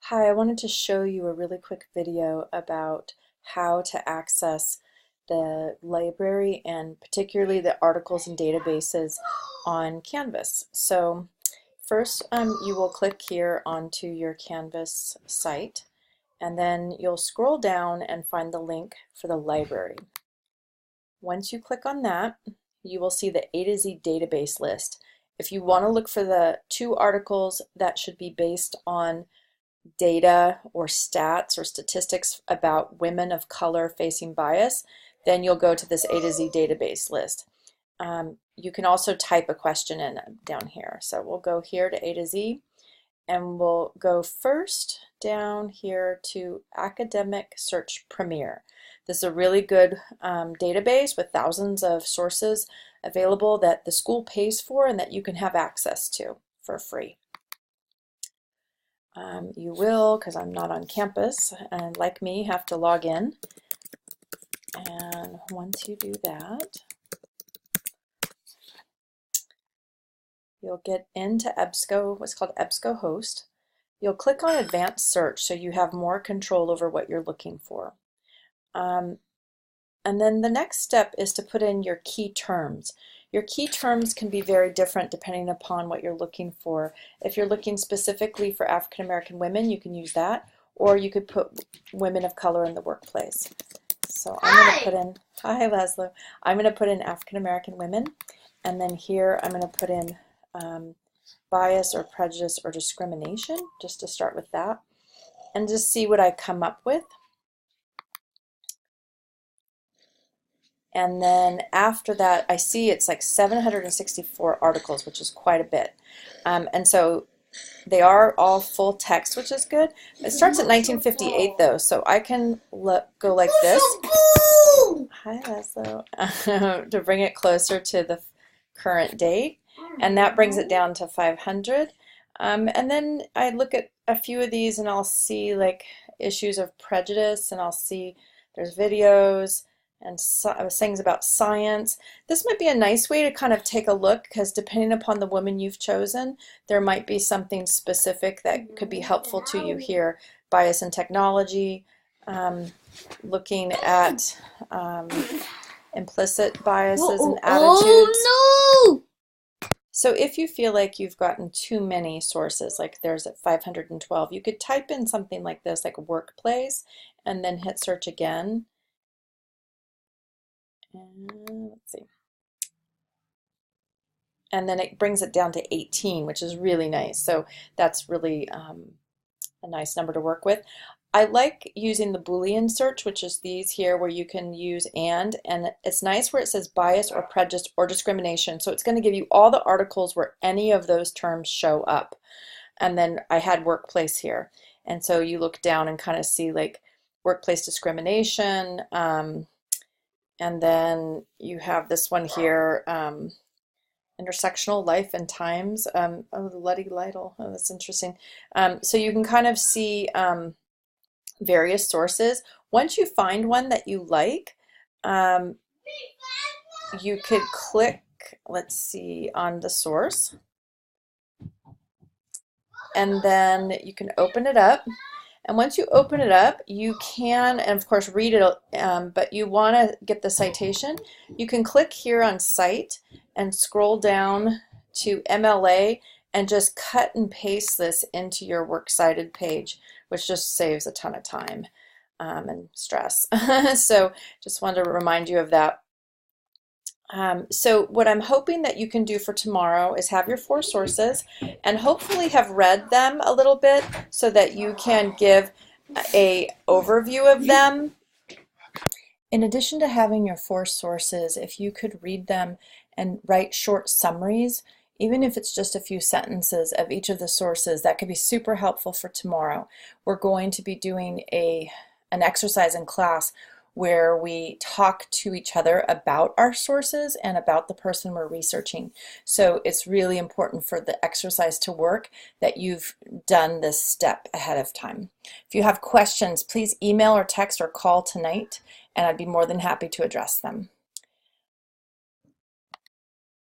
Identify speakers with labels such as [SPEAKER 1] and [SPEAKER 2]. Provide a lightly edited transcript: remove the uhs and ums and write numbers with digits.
[SPEAKER 1] Hi, I wanted to show you a really quick video about how to access the library and particularly the articles and databases on Canvas. So first you will click here onto your Canvas site, and then you'll scroll down and find the link for the library. Once you click on that, you will see the A to Z database list. If you want to look for the two articles that should be based on data or stats or statistics about women of color facing bias, then you'll go to this A to Z database list. You can also type a question in down here. So we'll go here to A to Z, and we'll go first down here to Academic Search Premier. This is a really good database with thousands of sources available that the school pays for and that you can have access to for free. You will, because I'm not on campus, and like me, have to log in. And once you do that, you'll get into EBSCO, what's called EBSCO Host. You'll click on Advanced Search so you have more control over what you're looking for. And then the next step is to put in your key terms. Your key terms can be very different depending upon what you're looking for. If you're looking specifically for African American women, you can use that, or you could put women of color in the workplace. So I'm going to put in, hi Laszlo, I'm going to put in African American women, and then here I'm going to put in bias or prejudice or discrimination, just to start with that, and just see what I come up with. And then after that, I see it's like 764 articles, which is quite a bit. And so they are all full text, which is good. It starts at 1958 though, so I can go like this. Hi, Laszlo. To bring it closer to the current date. And that brings it down to 500. And then I look at a few of these and I'll see like issues of prejudice, and I'll see there's videos and things about science. This might be a nice way to kind of take a look, because depending upon the woman you've chosen, there might be something specific that could be helpful to you here. Bias in technology, looking at implicit biases and attitudes.
[SPEAKER 2] Oh no!
[SPEAKER 1] So if you feel like you've gotten too many sources, like there's at 512, you could type in something like this, like workplace, and then hit search again. And let's see. And then it brings it down to 18, which is really nice. So that's really a nice number to work with. I like using the Boolean search, which is these here where you can use and it's nice where it says bias or prejudice or discrimination. So it's going to give you all the articles where any of those terms show up. And then I had workplace here. And so you look down and kind of see like workplace discrimination, and then you have this one here, intersectional life and times. Oh, the Luddy Lytle. Oh, that's interesting. So you can kind of see various sources. Once you find one that you like, you could click, let's see, on the source. And then you can open it up. And once you open it up, you can, and of course, read it, but you want to get the citation. You can click here on Cite and scroll down to MLA and just cut and paste this into your works cited page, which just saves a ton of time and stress. So just wanted to remind you of that. So what I'm hoping that you can do for tomorrow is have your 4 sources and hopefully have read them a little bit so that you can give an overview of them. In addition to having your 4 sources, if you could read them and write short summaries, even if it's just a few sentences of each of the sources, that could be super helpful for tomorrow. We're going to be doing an exercise in class where we talk to each other about our sources and about the person we're researching. So it's really important for the exercise to work that you've done this step ahead of time. If you have questions, please email or text or call tonight, and I'd be more than happy to address them.